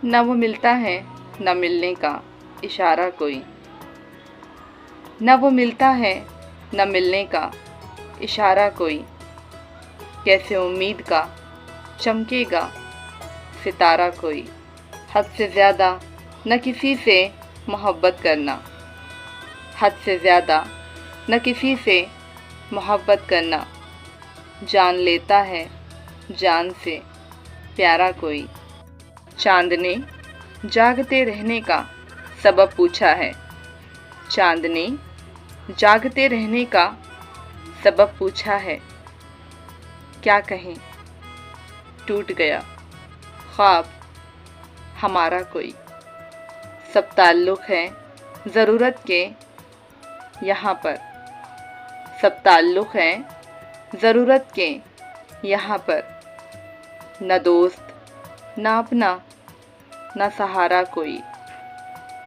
न वो मिलता है न मिलने का इशारा कोई, न वो मिलता है न मिलने का इशारा कोई। कैसे उम्मीद का चमकेगा सितारा कोई। हद से ज़्यादा न किसी से मोहब्बत करना, हद से ज़्यादा न किसी से मोहब्बत करना। जान लेता है जान से प्यारा कोई। चाँद ने जागते रहने का सबब पूछा है, चाँद ने जागते रहने का सबब पूछा है। क्या कहें टूट गया ख्वाब हमारा कोई। सब ताल्लुक़ है ज़रूरत के यहाँ पर, सब ताल्लुक़ है ज़रूरत के यहाँ पर। न दोस्त न अपना न सहारा कोई।